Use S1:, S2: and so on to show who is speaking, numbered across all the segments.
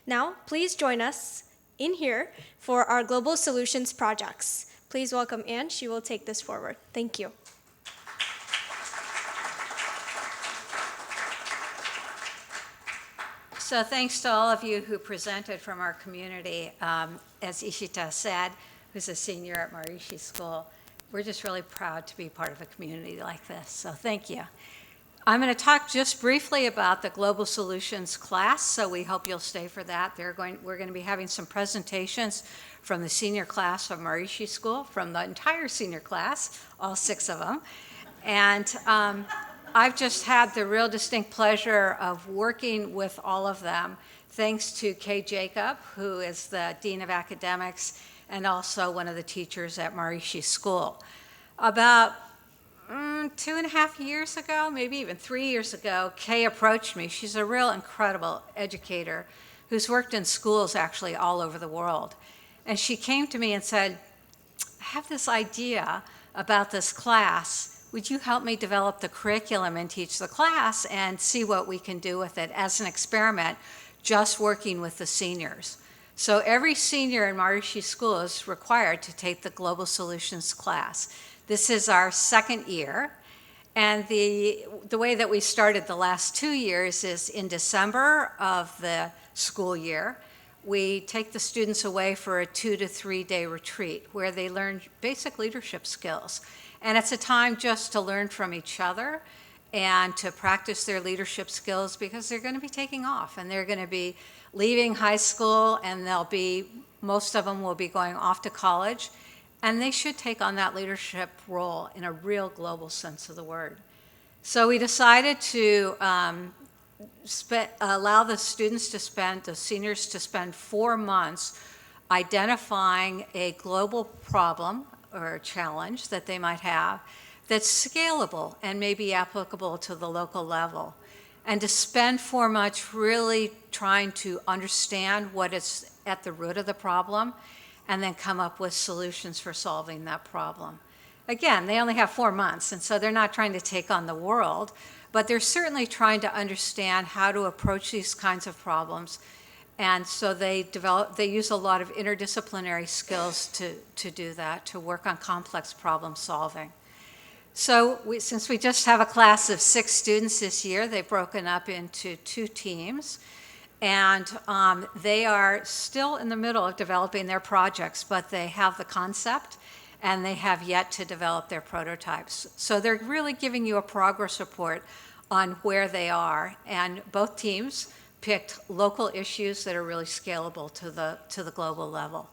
S1: Now, please join us in here for our Global Solutions projects. Please welcome Anne. She will take this forward. Thank you.
S2: So thanks to all of you who presented from our community. As Ishita said, who's a senior at Maharishi School, we're just really proud to be part of a community like this. So thank you. I'm going to talk just briefly about the Global Solutions class, so we hope you'll stay for that. We're going to be having some presentations from the senior class of Maharishi School, from the entire senior class, all 6 of them. And I've just had the real distinct pleasure of working with all of them, thanks to Kay Jacob, who is the Dean of Academics and also one of the teachers at Maharishi School. About 2.5 years ago, maybe even 3 years ago, Kay approached me. She's a real incredible educator who's worked in schools actually all over the world. And she came to me and said, I have this idea about this class. Would you help me develop the curriculum and teach the class and see what we can do with it as an experiment, just working with the seniors? So every senior in Maharishi School is required to take the Global Solutions class. This is our 2nd year, and the way that we started the last 2 years is in December of the school year. We take the students away for a 2 to 3 day retreat where they learn basic leadership skills. And it's a time just to learn from each other and to practice their leadership skills because they're going to be taking off and they're going to be leaving high school and most of them will be going off to college. And they should take on that leadership role in a real global sense of the word. So we decided to allow the seniors to spend 4 months identifying a global problem or challenge that they might have that's scalable and may be applicable to the local level. And to spend 4 months really trying to understand what is at the root of the problem and then come up with solutions for solving that problem. Again, they only have 4 months, and so they're not trying to take on the world, but they're certainly trying to understand how to approach these kinds of problems. And so they use a lot of interdisciplinary skills to do that, to work on complex problem solving. So since we just have a class of 6 students this year, they've broken up into 2 teams. And they are still in the middle of developing their projects, but they have the concept and they have yet to develop their prototypes. So they're really giving you a progress report on where they are. And both teams picked local issues that are really scalable to the global level.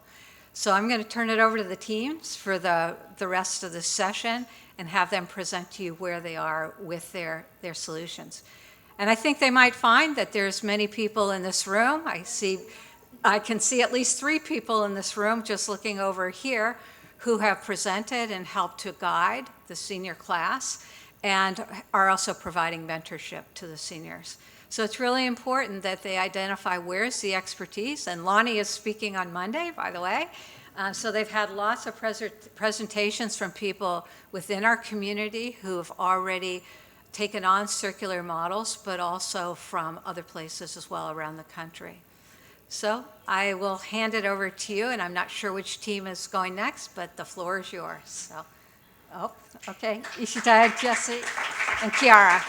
S2: So I'm going to turn it over to the teams for the rest of this session and have them present to you where they are with their solutions. And I think they might find that there's many people in this room. I can see at least 3 people in this room just looking over here who have presented and helped to guide the senior class and are also providing mentorship to the seniors. So it's really important that they identify where's the expertise. And Lonnie is speaking on Monday, by the way. So they've had lots of presentations from people within our community who have already taken on circular models, but also from other places as well around the country. So I will hand it over to you, and I'm not sure which team is going next, but the floor is yours. So, okay, Ishita, Jesse, and Kiara.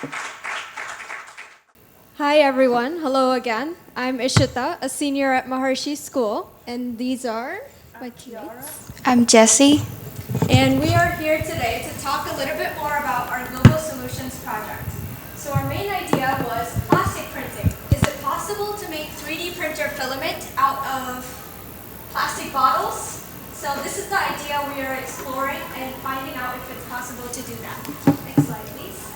S1: Hi, everyone. Hello again. I'm Ishita, a senior at Maharishi School, and these are my teammates.
S3: I'm Jessie.
S1: And we are here today to talk a little bit more about our Global Solutions project. So our main idea was plastic printing. Is it possible to make 3D printer filament out of plastic bottles? So this is the idea we are exploring and finding out if it's possible to do that. Next slide, please.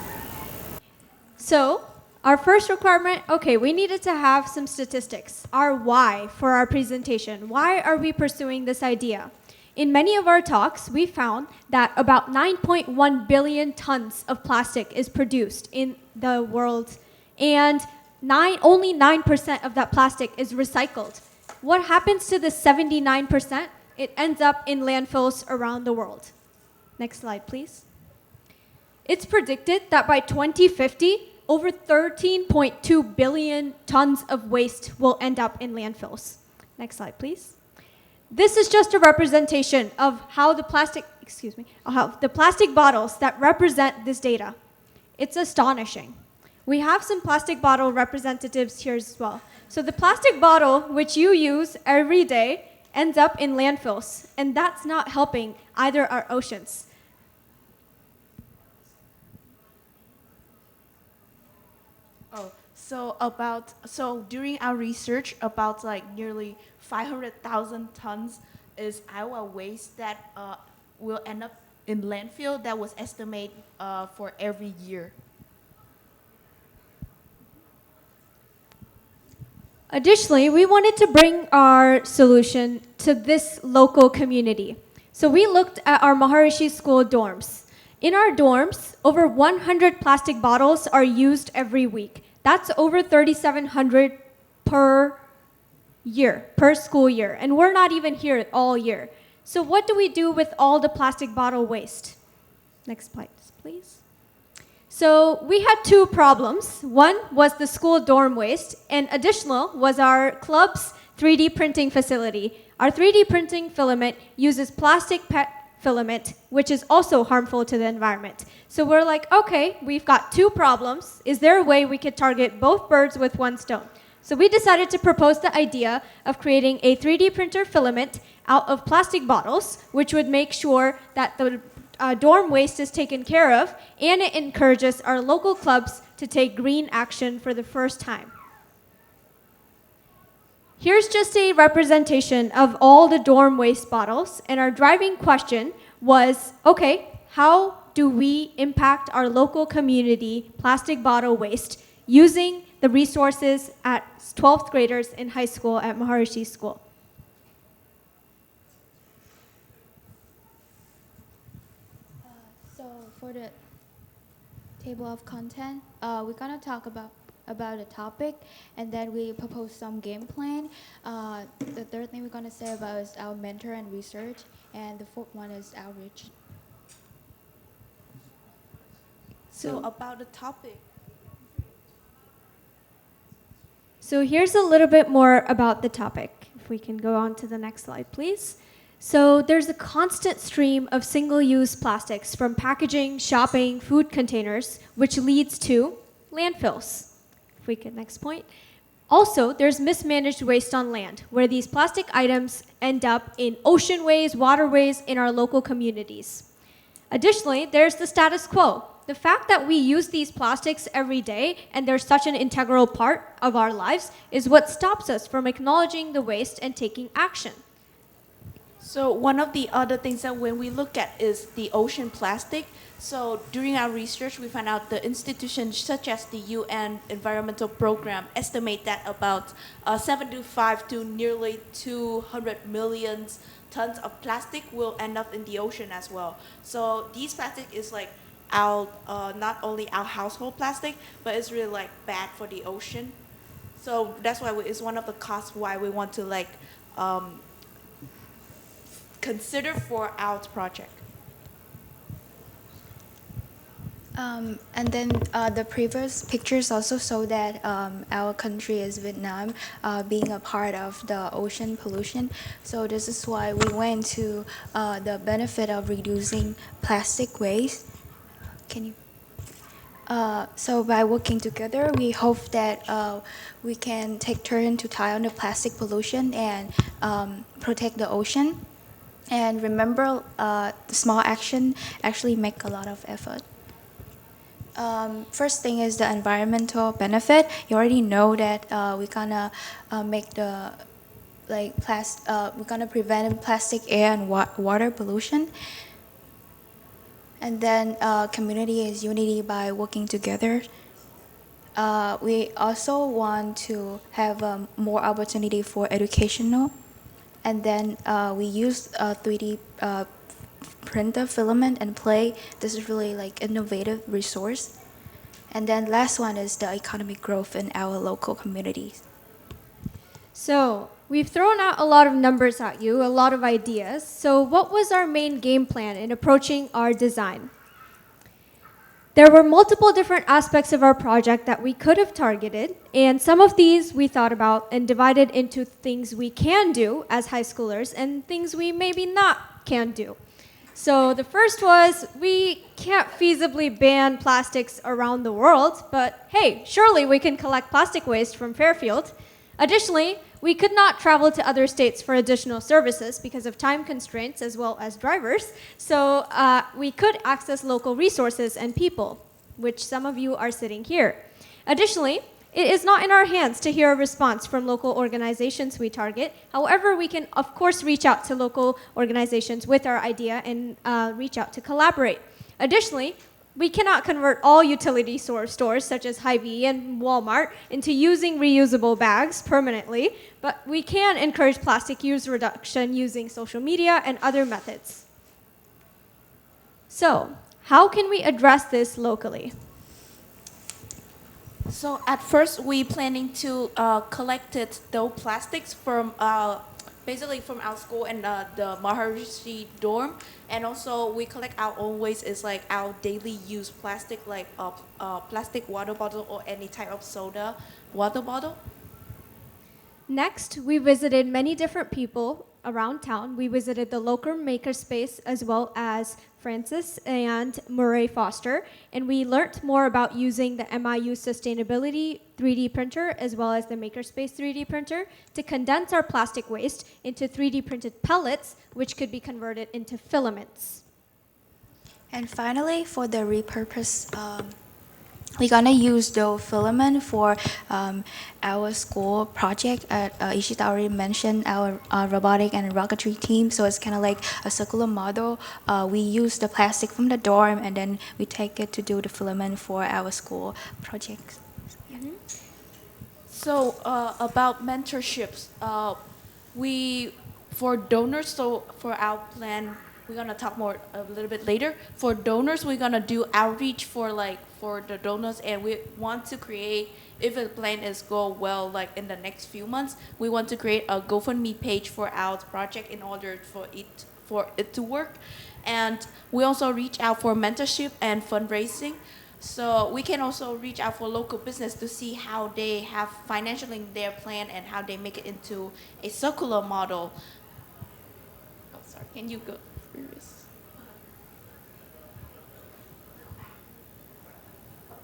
S1: So our first requirement, we needed to have some statistics. Our why for our presentation. Why are we pursuing this idea? In many of our talks, we found that about 9.1 billion tons of plastic is produced in the world, and only 9% of that plastic is recycled. What happens to the 79%? It ends up in landfills around the world. Next slide, please. It's predicted that by 2050,
S3: over 13.2 billion tons of waste will end up in landfills. Next slide, please. This is just a representation of how the plastic bottles that represent this data. It's astonishing. We have some plastic bottle representatives here as well. So the plastic bottle, which you use every day, ends up in landfills, and that's not helping either our oceans.
S4: So during our research, about like nearly 500,000 tons is our waste that will end up in landfill. That was estimated for every year.
S3: Additionally, we wanted to bring our solution to this local community. So we looked at our Maharishi school dorms. In our dorms, over 100 plastic bottles are used every week. That's over 3,700 per year, per school year. And we're not even here all year. So what do we do with all the plastic bottle waste? Next slide, please. So we had two problems. One was the school dorm waste, and additional was our club's 3D printing facility. Our 3D printing filament uses plastic PET filament, which is also harmful to the environment. So we're like, okay, we've got two problems. Is there a way we could target both birds with one stone? So we decided to propose the idea of creating a 3D printer filament out of plastic bottles, which would make sure that the dorm waste is taken care of, and it encourages our local clubs to take green action for the first time. Here's just a representation of all the dorm waste bottles, and our driving question was, okay, how do we impact our local community plastic bottle waste using the resources at 12th graders in high school at Maharishi School?
S5: So for the table of content, we're gonna talk about a topic, and then we propose some game plan. The third thing we're gonna say about is our mentor and research, and the fourth one is outreach.
S4: So about the topic.
S3: So here's a little bit more about the topic. If we can go on to the next slide, please. So there's a constant stream of single-use plastics from packaging, shopping, food containers, which leads to landfills. If we could, next point. Also, there's mismanaged waste on land, where these plastic items end up in oceanways, waterways, in our local communities. Additionally, there's the status quo. The fact that we use these plastics every day and they're such an integral part of our lives is what stops us from acknowledging the waste and taking action.
S4: So one of the other things that when we look at is the ocean plastic. So during our research, we found out the institutions such as the UN Environmental Program estimate that about 75 to nearly 200 million tons of plastic will end up in the ocean as well. So these plastic is like our, not only our household plastic, but it's really like bad for the ocean. So that's why it's one of the costs why we want to like consider for our project.
S5: And then the previous pictures also show that our country is Vietnam being a part of the ocean pollution. So this is why we went to the benefit of reducing plastic waste. Can you? So by working together, we hope that we can take turn to tie on the plastic pollution and protect the ocean. And remember, the small action actually make a lot of effort. First thing is the environmental benefit. You already know that we're gonna make the we're gonna prevent plastic air and water pollution. And then community is unity by working together. We also want to have more opportunity for educational. And then we use 3D printer filament and play. This is really like innovative resource. And then last one is the economic growth in our local communities.
S3: So we've thrown out a lot of numbers at you, a lot of ideas. So what was our main game plan in approaching our design? There were multiple different aspects of our project that we could have targeted, and some of these we thought about and divided into things we can do as high schoolers and things we maybe not can do. So the first was, we can't feasibly ban plastics around the world, but hey, surely we can collect plastic waste from Fairfield. Additionally, we could not travel to other states for additional services because of time constraints as well as drivers, so we could access local resources and people, which some of you are sitting here. Additionally, it is not in our hands to hear a response from local organizations we target. However, we can, of course, reach out to local organizations with our idea and reach out to collaborate. Additionally, we cannot convert all utility stores such as Hy-Vee and Walmart into using reusable bags permanently, but we can encourage plastic use reduction using social media and other methods. So, how can we address this locally?
S4: So at first, we planning to collected those plastics from basically from our school and the Maharishi dorm, and also we collect our own waste is like our daily use plastic, like plastic water bottle or any type of soda water bottle.
S3: Next, we visited many different people around town. We visited the local makerspace as well as Francis and Murray Foster, and we learned more about using the MIU Sustainability 3D printer as well as the Makerspace 3D printer to condense our plastic waste into 3D printed pellets, which could be converted into filaments.
S5: And finally, for the repurpose, we're gonna use the filament for our school project. Ishita already mentioned our robotic and rocketry team, so it's kind of like a circular model. We use the plastic from the dorm, and then we take it to do the filament for our school projects.
S4: So about mentorships, we for donors. So for our plan, we're gonna talk more a little bit later. For donors, we're gonna do outreach for the donors, and we want to create. If the plan is go well, like in the next few months, we want to create a GoFundMe page for our project in order for it to work, and we also reach out for mentorship and fundraising. So we can also reach out for local business to see how they have financially in their plan and how they make it into a circular model. Oh, sorry. Can you go through this?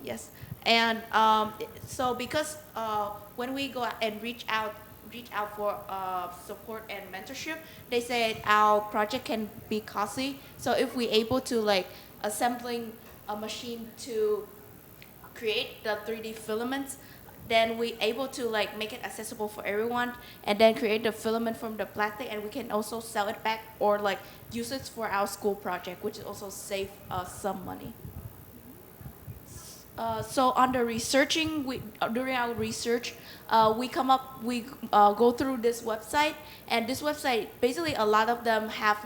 S4: Yes. And so because when we go and reach out for support and mentorship, they said our project can be costly. So if we able to assembling a machine to create the 3D filaments, then we able to make it accessible for everyone, and then create the filament from the plastic, and we can also sell it back or use it for our school project, which also save us some money. So on the researching, during our research, we go through this website, and this website, basically a lot of them have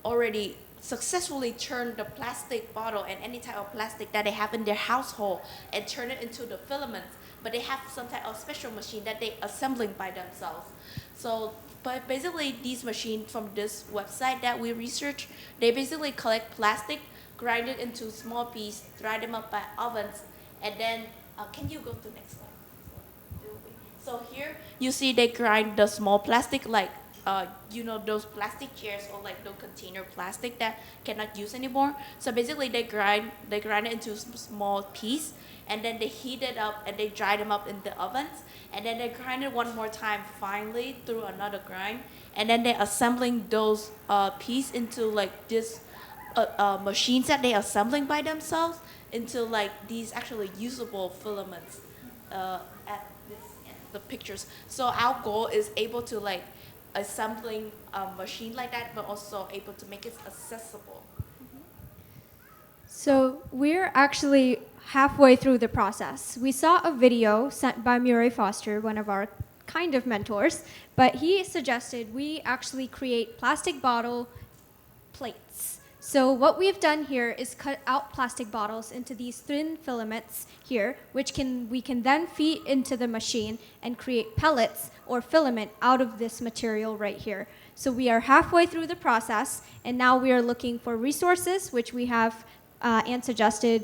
S4: already successfully turned the plastic bottle and any type of plastic that they have in their household and turn it into the filaments, but they have some type of special machine that they assembling by themselves. So, but basically these machines from this website that we research, they basically collect plastic, grind it into small pieces, dry them up by ovens, and then, can you go to the next slide? So here, you see they grind the small plastic, those plastic chairs or those container plastic that cannot use anymore. So basically they grind it into small piece, and then they heat it up and they dry them up in the ovens, and then they grind it one more time finally through another grind, and then they're assembling those piece into this machines that they're assembling by themselves into these actually usable filaments at the pictures. So our goal is able to assembling a machine like that, but also able to make it accessible.
S3: So we're actually halfway through the process. We saw a video sent by Murray Foster, one of our kind of mentors, but he suggested we actually create plastic bottle plates. So what we've done here is cut out plastic bottles into these thin filaments here, which we can then feed into the machine and create pellets or filament out of this material right here. So we are halfway through the process, and now we are looking for resources, which we have and suggested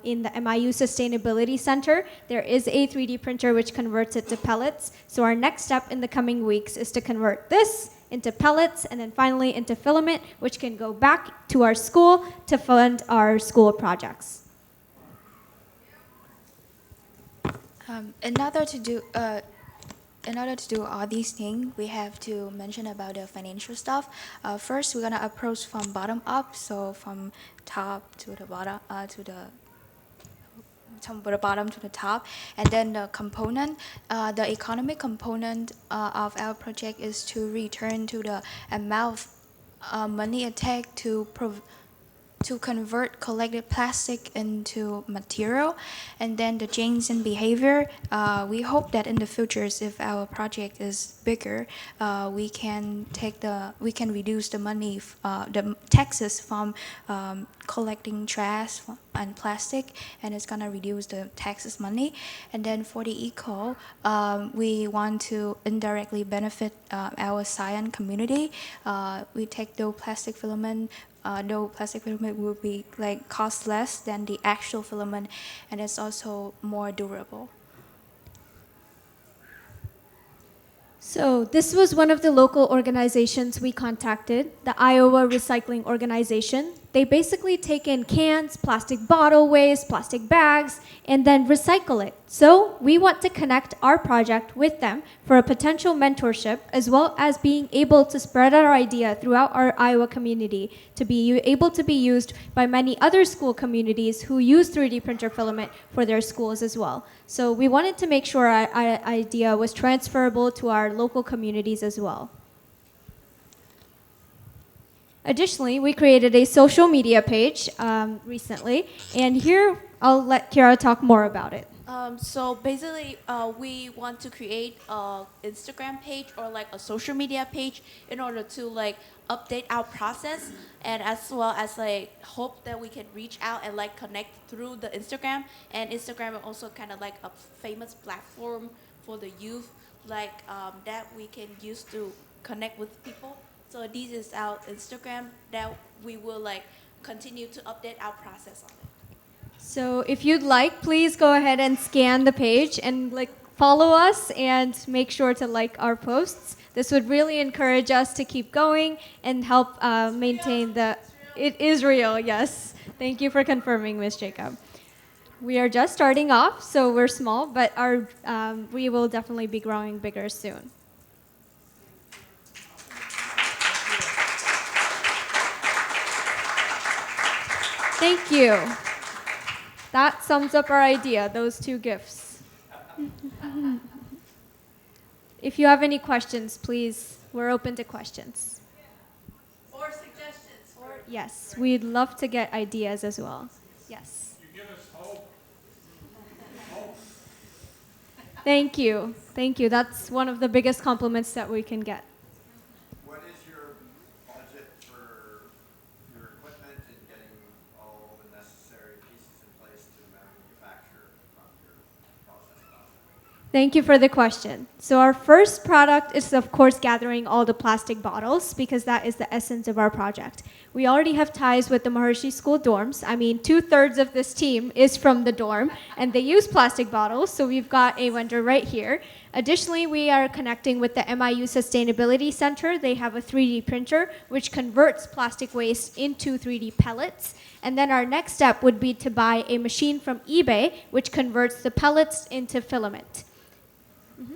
S3: in the MIU Sustainability Center, there is a 3D printer which converts it to pellets. So our next step in the coming weeks is to convert this into pellets and then finally into filament, which can go back to our school to fund our school projects.
S5: In order to do all these things, we have to mention about the financial stuff. First, we're gonna approach from bottom up, so from top to the bottom, from the bottom to the top, and then the component, the economic component of our project is to return to the amount of money it takes to convert collected plastic into material, and then the change in behavior. We hope that in the future, if our project is bigger, we can reduce the money, the taxes from collecting trash and plastic, and it's gonna reduce the taxes money. And then for the eco, we want to indirectly benefit our science community. We take the plastic filament. No plastic filament will be like cost less than the actual filament, and it's also more durable.
S3: So this was one of the local organizations we contacted, the Iowa Recycling Organization. They basically take in cans, plastic bottle waste, plastic bags, and then recycle it. So we want to connect our project with them for a potential mentorship, as well as being able to spread our idea throughout our Iowa community to be able to be used by many other school communities who use 3D printer filament for their schools as well. So we wanted to make sure our idea was transferable to our local communities as well. Additionally, we created a social media page recently, and here I'll let Kira talk more about it.
S4: So basically, we want to create an Instagram page or like a social media page in order to like update our process, and as well as like hope that we can reach out and like connect through the Instagram. And Instagram is also kind of like a famous platform for the youth, like that we can use to connect with people. So this is our Instagram that we will like continue to update our process on it.
S3: So if you'd like, please go ahead and scan the page and like follow us and make sure to like our posts. This would really encourage us to keep going and help maintain the. It is real, yes. Thank you for confirming, Ms. Jacob. We are just starting off, so we're small, but we will definitely be growing bigger soon. Thank you. That sums up our idea, those two gifts. If you have any questions, please, we're open to questions.
S1: Or suggestions.
S3: Yes, we'd love to get ideas as well. Yes.
S6: You give us hope.
S3: Thank you. Thank you. That's one of the biggest compliments that we can get.
S7: What is your budget for your equipment and getting all the necessary pieces in place to manufacture your process plastic?
S3: Thank you for the question. So our first product is, of course, gathering all the plastic bottles because that is the essence of our project. We already have ties with the Maharishi school dorms. I mean, 2/3 of this team is from the dorm, and they use plastic bottles, so we've got a vendor right here. Additionally, we are connecting with the MIU Sustainability Center. They have a 3D printer, which converts plastic waste into 3D pellets. And then our next step would be to buy a machine from eBay, which converts the pellets into filament.
S7: And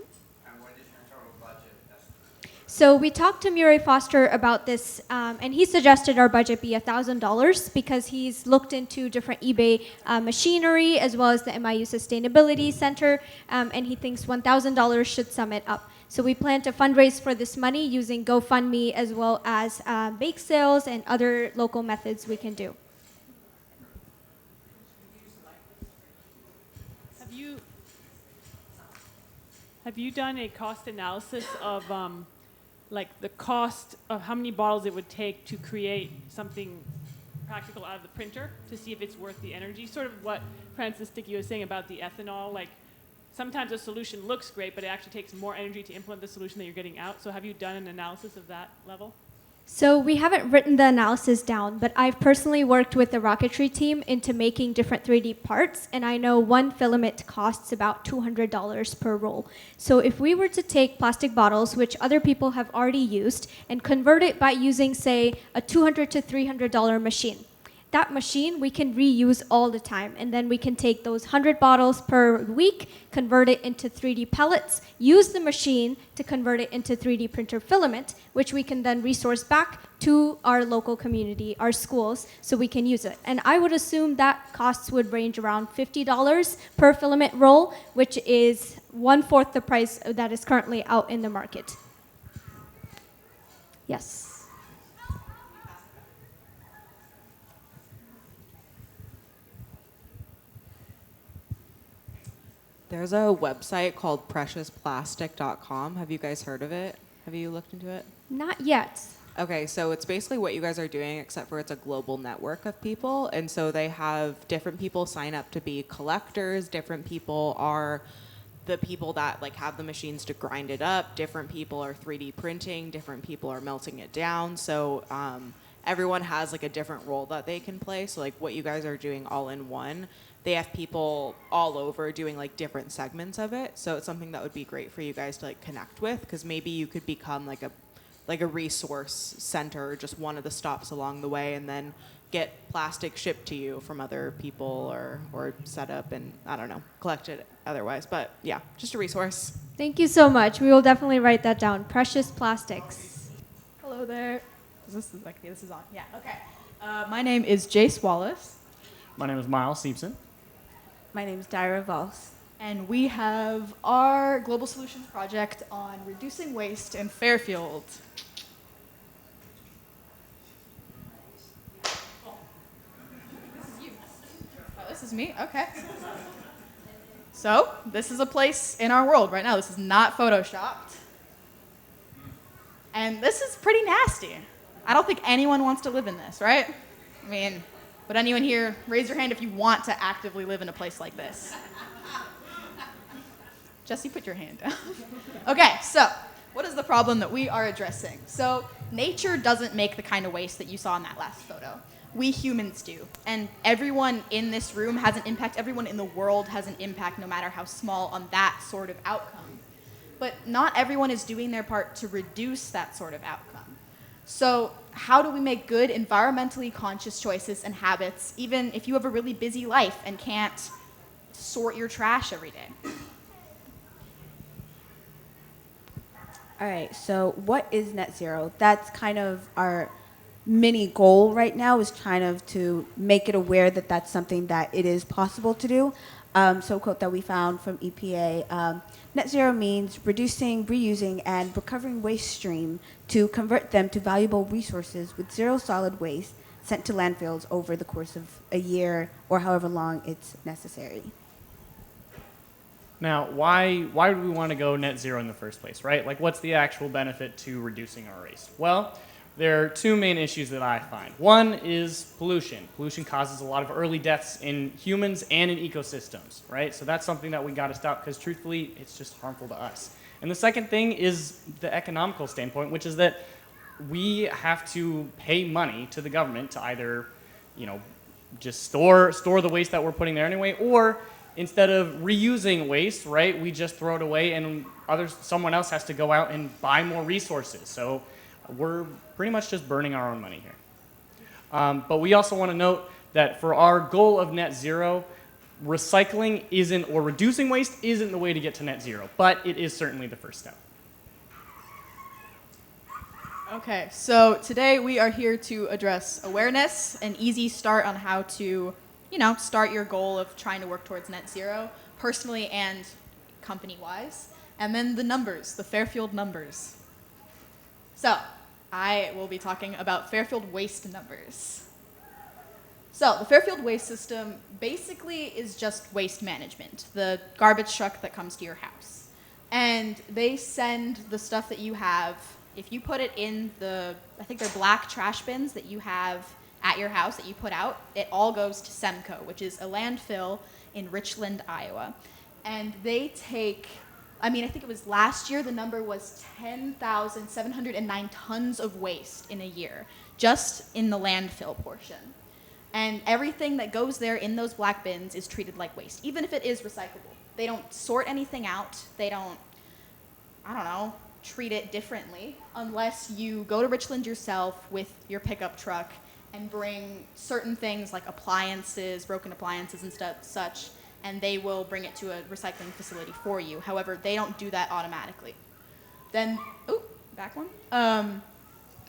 S7: what is your total budget estimate?
S3: So we talked to Murray Foster about this, and he suggested our budget be $1,000 because he's looked into different eBay machinery as well as the MIU Sustainability Center, and he thinks $1,000 should sum it up. So we plan to fundraise for this money using GoFundMe as well as bake sales and other local methods we can do.
S8: Have you done a cost analysis of like the cost of how many bottles it would take to create something practical out of the printer to see if it's worth the energy? Sort of what Francis Dickey was saying about the ethanol. Like sometimes a solution looks great, but it actually takes more energy to implement the solution that you're getting out. So have you done an analysis of that level?
S3: So we haven't written the analysis down, but I've personally worked with the rocketry team into making different 3D parts, and I know one filament costs about $200 per roll. So if we were to take plastic bottles, which other people have already used, and convert it by using, say, a $200 to $300 machine, that machine we can reuse all the time, and then we can take those 100 bottles per week, convert it into 3D pellets, use the machine to convert it into 3D printer filament, which we can then resource back to our local community, our schools, so we can use it. And I would assume that costs would range around $50 per filament roll, which is 1/4 the price that is currently out in the market. Yes.
S6: There's a website called preciousplastic.com. Have you guys heard of it? Have you looked into it?
S3: Not yet.
S6: Okay, so it's basically what you guys are doing, except for it's a global network of people. And so they have different people sign up to be collectors. Different people are the people that like have the machines to grind it up. Different people are 3D printing. Different people are melting it down. So everyone has like a different role that they can play. So like what you guys are doing all in one, they have people all over doing like different segments of it. So it's something that would be great for you guys to like connect with, because maybe you could become like a resource center, just one of the stops along the way, and then get plastic shipped to you from other people or set up and, I don't know, collect it otherwise. But yeah, just a resource.
S3: Thank you so much. We will definitely write that down. Precious Plastics.
S9: Hello there. This is on. Yeah, okay. My name is Jace Wallace.
S10: My name is Miles Simpson.
S11: My name is Dyra Voss.
S9: And we have our Global Solutions project on reducing waste in Fairfield. Oh, this is me? Okay. So, this is a place in our world right now. This is not photoshopped. And this is pretty nasty. I don't think anyone wants to live in this, right? I mean, would anyone here raise your hand if you want to actively live in a place like this? Jesse, put your hand down. Okay, so what is the problem that we are addressing? So nature doesn't make the kind of waste that you saw in that last photo. We humans do. And everyone in this room has an impact. Everyone in the world has an impact, no matter how small, on that sort of outcome. But not everyone is doing their part to reduce that sort of outcome. So how do we make good, environmentally conscious choices and habits, even if you have a really busy life and can't sort your trash every day?
S11: All right, so what is net zero? That's kind of our mini goal right now, is kind of to make it aware that that's something that it is possible to do. So a quote that we found from EPA, net zero means reducing, reusing, and recovering waste stream to convert them to valuable resources with zero solid waste sent to landfills over the course of a year or however long it's necessary.
S10: Now, why do we want to go net zero in the first place, right? Like, what's the actual benefit to reducing our waste? Well, there are two main issues that I find. One is pollution. Pollution causes a lot of early deaths in humans and in ecosystems, right? So that's something that we got to stop, because truthfully, it's just harmful to us. And the second thing is the economical standpoint, which is that we have to pay money to the government to either, just store the waste that we're putting there anyway, or instead of reusing waste, right, we just throw it away and someone else has to go out and buy more resources. So we're pretty much just burning our own money here. But we also want to note that for our goal of net zero, recycling or reducing waste isn't the way to get to net zero, but it is certainly the first step.
S9: Okay, so today we are here to address awareness, an easy start on how to start your goal of trying to work towards net zero, personally and company-wise. And then the numbers, the Fairfield numbers. So, I will be talking about Fairfield waste numbers. So, the Fairfield waste system basically is just waste management, the garbage truck that comes to your house. And they send the stuff that you have, if you put it in I think they're black trash bins that you have at your house that you put out, it all goes to Semco, which is a landfill in Richland, Iowa. And they take I mean, I think it was last year, the number was 10,709 tons of waste in a year, just in the landfill portion. And everything that goes there in those black bins is treated like waste, even if it is recyclable. They don't sort anything out. They don't, I don't know, treat it differently unless you go to Richland yourself with your pickup truck and bring certain things like appliances, broken appliances and stuff, such, and they will bring it to a recycling facility for you. However, they don't do that automatically. Then, ooh, back one.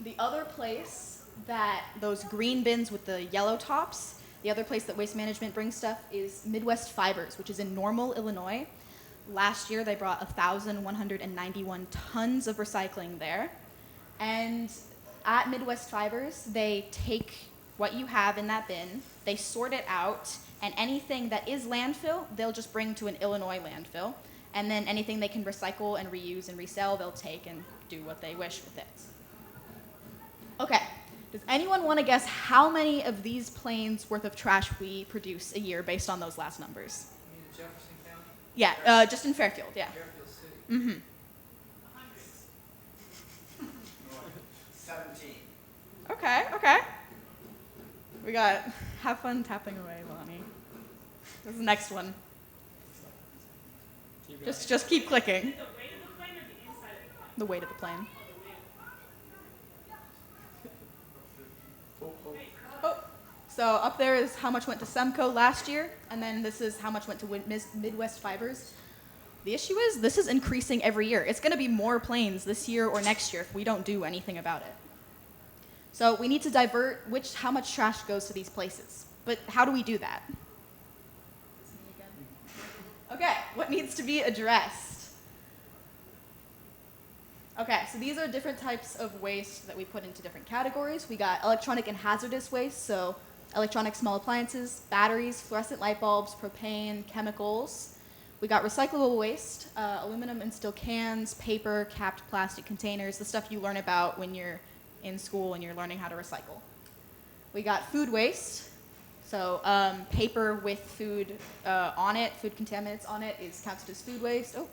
S9: The other place that those green bins with the yellow tops, the other place that Waste Management brings stuff is Midwest Fibers, which is in Normal, Illinois. Last year, they brought 1,191 tons of recycling there. And at Midwest Fibers, they take what you have in that bin, they sort it out, and anything that is landfill, they'll just bring to an Illinois landfill. And then anything they can recycle and reuse and resell, they'll take and do what they wish with it. Okay, does anyone want to guess how many of these planes worth of trash we produce a year based on those last numbers?
S12: You mean Jefferson County?
S9: Yeah, just in Fairfield, yeah.
S12: Fairfield City.
S9: Mm-hmm.
S7: 17.
S9: Okay. We got, have fun tapping away, Lonnie. This is the next one. Just keep clicking.
S8: The weight of the plane or the inside of the plane?
S9: The weight of the plane. Oh, so up there is how much went to Semco last year, and then this is how much went to Midwest Fibers. The issue is this is increasing every year. It's going to be more planes this year or next year if we don't do anything about it. So we need to divert how much trash goes to these places. But how do we do that? Okay, what needs to be addressed? Okay, so these are different types of waste that we put into different categories. We got electronic and hazardous waste, so electronic small appliances, batteries, fluorescent light bulbs, propane, chemicals. We got recyclable waste, aluminum and steel cans, paper, capped plastic containers, the stuff you learn about when you're in school and you're learning how to recycle. We got food waste, so paper with food on it, food contaminants on it is counted as food waste. Oh,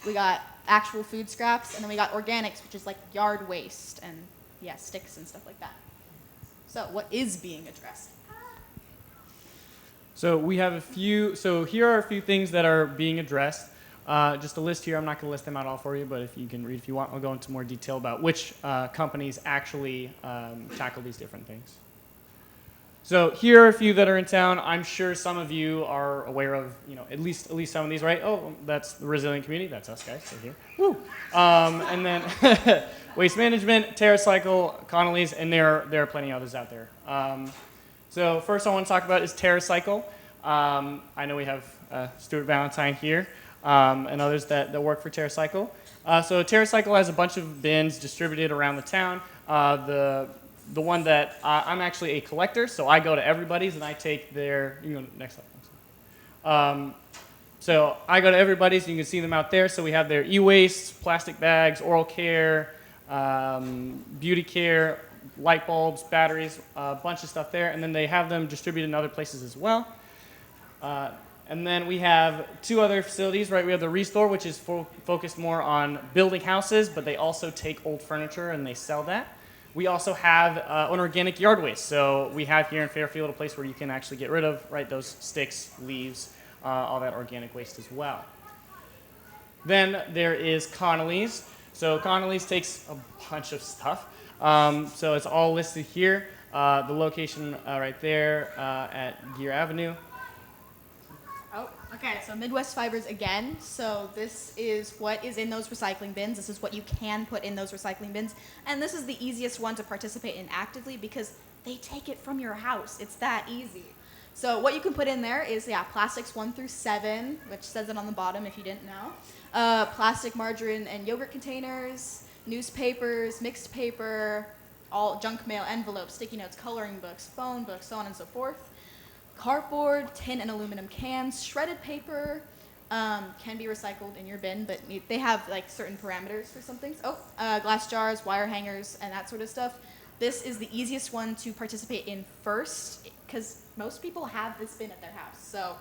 S9: we got actual food scraps, and then we got organics, which is like yard waste and yeah, sticks and stuff like that. So what is being addressed?
S10: So we have a few, so here are a few things that are being addressed. Just a list here, I'm not going to list them out all for you, but if you can read if you want, I'll go into more detail about which companies actually tackle these different things. So here are a few that are in town. I'm sure some of you are aware of, at least some of these, right? Oh, that's the Resilient Community. That's us guys, so here. Woo! And then Waste Management, TerraCycle, Connolly's, and there are plenty of others out there. So first I want to talk about is TerraCycle. I know we have Stuart Valentine here and others that work for TerraCycle. So TerraCycle has a bunch of bins distributed around the town. The one that I'm actually a collector, so I go to everybody's and I take their, next slide. So I go to everybody's, and you can see them out there. So we have their e-waste, plastic bags, oral care, beauty care, light bulbs, batteries, a bunch of stuff there. And then they have them distributed in other places as well. And then we have two other facilities, right? We have the Restore, which is focused more on building houses, but they also take old furniture and they sell that. We also have an organic yard waste. So we have here in Fairfield a place where you can actually get rid of, right, those sticks, leaves, all that organic waste as well. Then there is Connolly's. So Connolly's takes a bunch of stuff. So it's all listed here. The location right there at Gear Avenue.
S9: Oh, okay, so Midwest Fibers again. So this is what is in those recycling bins. This is what you can put in those recycling bins. And this is the easiest one to participate in actively because they take it from your house. It's that easy. So what you can put in there is, plastics 1 through 7, which says it on the bottom if you didn't know. Plastic margarine and yogurt containers, newspapers, mixed paper, all junk mail, envelopes, sticky notes, coloring books, phone books, so on and so forth. Cardboard, tin and aluminum cans, shredded paper can be recycled in your bin, but they have like certain parameters for some things. Oh, glass jars, wire hangers, and that sort of stuff. This is the easiest one to participate in first because most people have this bin at their house. So,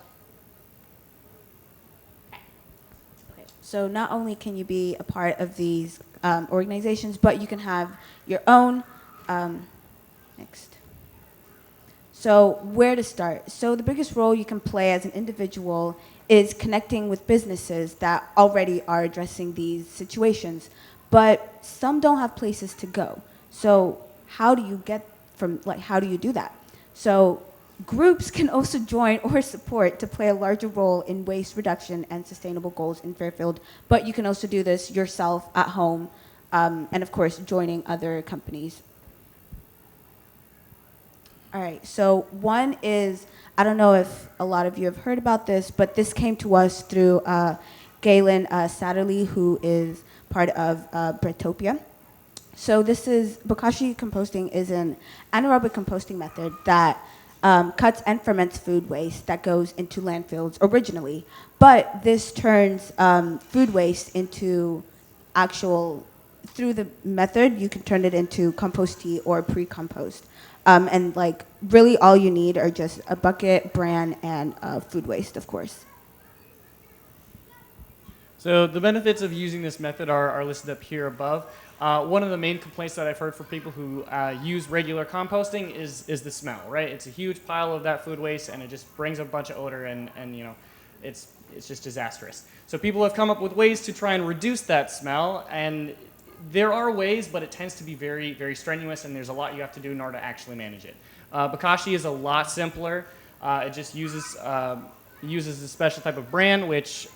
S9: okay.
S11: So not only can you be a part of these organizations, but you can have your own. Next. So where to start? So the biggest role you can play as an individual is connecting with businesses that already are addressing these situations, but some don't have places to go. So how do you get from, like, how do you do that? So groups can also join or support to play a larger role in waste reduction and sustainable goals in Fairfield, but you can also do this yourself at home, and of course joining other companies. All right, so one is, I don't know if a lot of you have heard about this, but this came to us through Galen Satterley, who is part of Bretopia. So this is, bokashi composting is an anaerobic composting method that cuts and ferments food waste that goes into landfills originally. But this turns food waste into actual, through the method, you can turn it into compost tea or pre-compost. And like really all you need are just a bucket, bran, and food waste, of course.
S10: So the benefits of using this method are listed up here above. One of the main complaints that I've heard from people who use regular composting is the smell, right? It's a huge pile of that food waste, and it just brings a bunch of odor, and you know, it's just disastrous. So people have come up with ways to try and reduce that smell, and there are ways, but it tends to be very, very strenuous, and there's a lot you have to do in order to actually manage it. Bokashi is a lot simpler. It just uses a special type of bran, which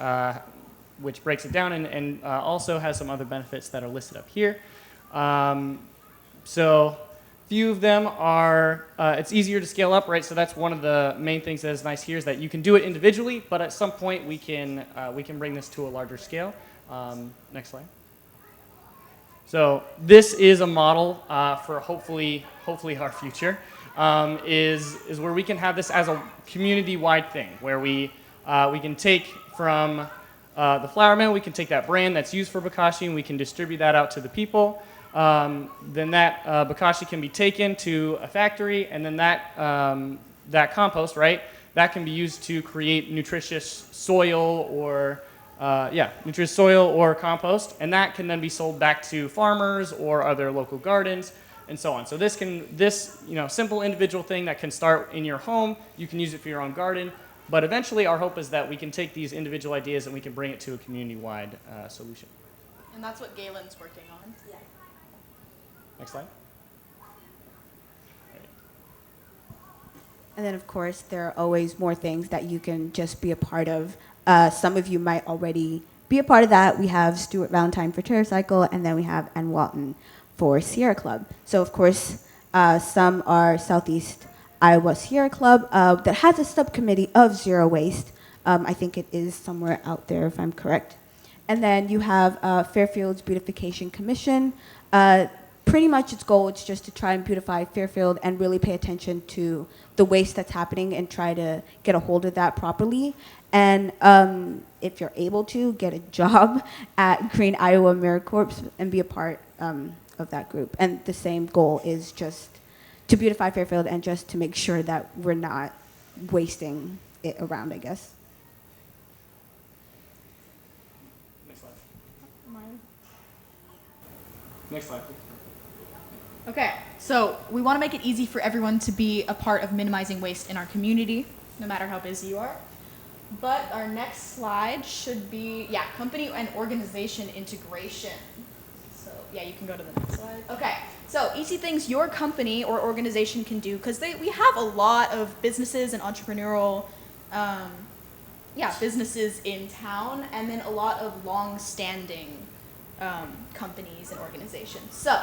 S10: breaks it down and also has some other benefits that are listed up here. So few of them are, it's easier to scale up, right? So that's one of the main things that is nice here is that you can do it individually, but at some point we can bring this to a larger scale. Next slide. So this is a model for hopefully our future, is where we can have this as a community-wide thing, where we can take from the flour mill, we can take that bran that's used for bokashi and we can distribute that out to the people. Then that bokashi can be taken to a factory, and then that compost, right, that can be used to create nutritious soil or nutritious soil or compost, and that can then be sold back to farmers or other local gardens and so on. So this simple individual thing that can start in your home, you can use it for your own garden, but eventually our hope is that we can take these individual ideas and we can bring it to a community-wide solution.
S9: And that's what Galen's working on.
S1: Yeah.
S10: Next slide.
S11: And then, of course, there are always more things that you can just be a part of. Some of you might already be a part of that. We have Stuart Valentine for TerraCycle, and then we have Ann Walton for Sierra Club. So, of course, some are Southeast Iowa Sierra Club that has a subcommittee of zero waste. I think it is somewhere out there, if I'm correct. And then you have Fairfield's Beautification Commission. Pretty much its goal is just to try and beautify Fairfield and really pay attention to the waste that's happening and try to get a hold of that properly. And if you're able to, get a job at Green Iowa AmeriCorps and be a part of that group. And the same goal is just to beautify Fairfield and just to make sure that we're not wasting it around, I guess.
S10: Next slide. Next slide.
S9: Okay, so we want to make it easy for everyone to be a part of minimizing waste in our community, no matter how busy you are. But our next slide should be, company and organization integration. So you can go to the next slide. Okay, so easy things your company or organization can do, because we have a lot of businesses and entrepreneurial businesses in town, and then a lot of long-standing companies and organizations. So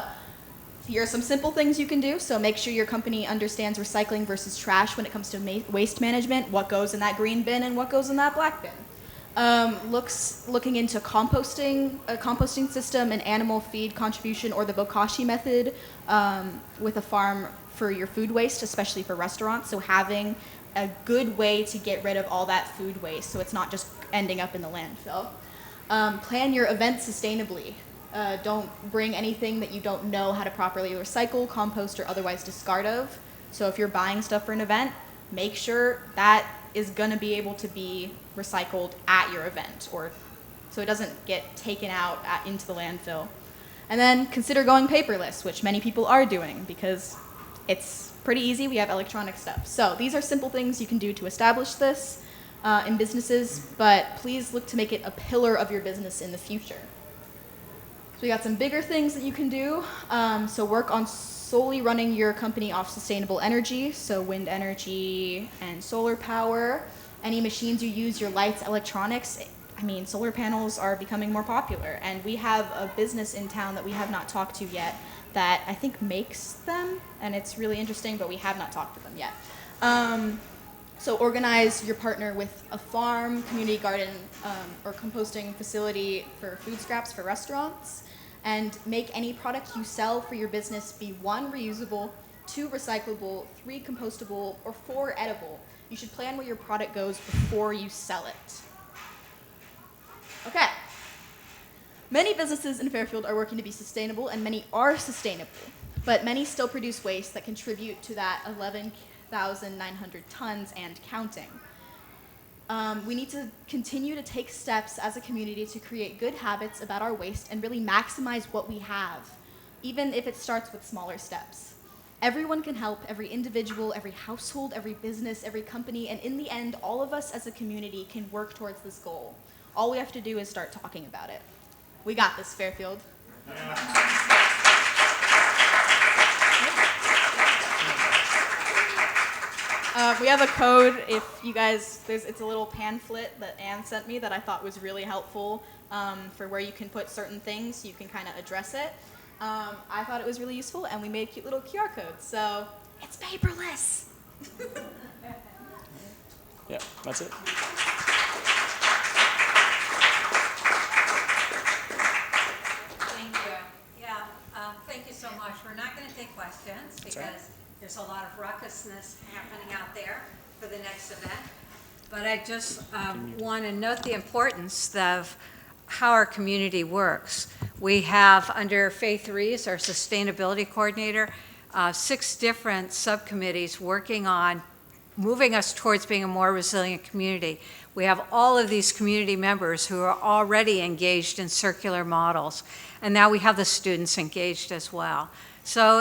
S9: here are some simple things you can do. So make sure your company understands recycling versus trash when it comes to waste management, what goes in that green bin and what goes in that black bin. Looking into composting, a composting system, an animal feed contribution, or the bokashi method with a farm for your food waste, especially for restaurants. So having a good way to get rid of all that food waste so it's not just ending up in the landfill. Plan your event sustainably. Don't bring anything that you don't know how to properly recycle, compost, or otherwise discard of. So if you're buying stuff for an event, make sure that is going to be able to be recycled at your event or so it doesn't get taken out into the landfill. And then consider going paperless, which many people are doing because it's pretty easy. We have electronic stuff. So these are simple things you can do to establish this in businesses, but please look to make it a pillar of your business in the future. So we got some bigger things that you can do. So work on solely running your company off sustainable energy, so wind energy and solar power. Any machines you use, your lights, electronics, I mean, solar panels are becoming more popular, and we have a business in town that we have not talked to yet that I think makes them, and it's really interesting, but we have not talked to them yet. So organize your partner with a farm, community garden, or composting facility for food scraps for restaurants, and make any product you sell for your business be 1, reusable, 2, recyclable, 3, compostable, or 4, edible. You should plan where your product goes before you sell it. Okay. Many businesses in Fairfield are working to be sustainable, and many are sustainable, but many still produce waste that contribute to that 11,900 tons and counting. We need to continue to take steps as a community to create good habits about our waste and really maximize what we have, even if it starts with smaller steps. Everyone can help, every individual, every household, every business, every company, and in the end, all of us as a community can work towards this goal. All we have to do is start talking about it. We got this, Fairfield. We have a code. If you guys, it's a little pamphlet that Anne sent me that I thought was really helpful for where you can put certain things so you can kind of address it. I thought it was really useful, and we made cute little QR codes. So it's paperless.
S10: Yeah, that's it.
S2: Thank you. Yeah, thank you so much. We're not going to take questions because there's a lot of ruckusness happening out there for the next event. But I just want to note the importance of how our community works. We have, under Faith Reeves, our sustainability coordinator, 6 different subcommittees working on moving us towards being a more resilient community. We have all of these community members who are already engaged in circular models, and now we have the students engaged as well. So,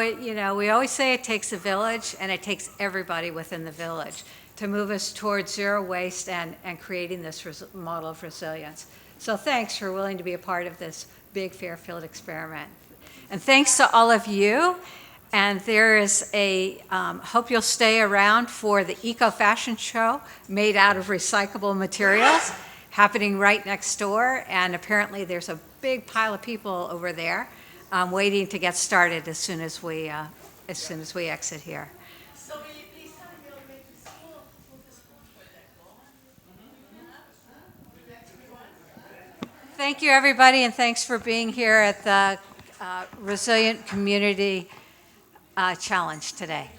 S2: we always say it takes a village, and it takes everybody within the village to move us towards zero waste and creating this model of resilience. So thanks for willing to be a part of this big Fairfield experiment. And thanks to all of you. And there is hope you'll stay around for the Eco Fashion Show made out of recyclable materials happening right next door. And apparently there's a big pile of people over there waiting to get started as soon as we exit here.
S12: So will you please tell me your way to school with the school project going?
S2: Thank you, everybody, and thanks for being here at the Resilient Community Challenge today.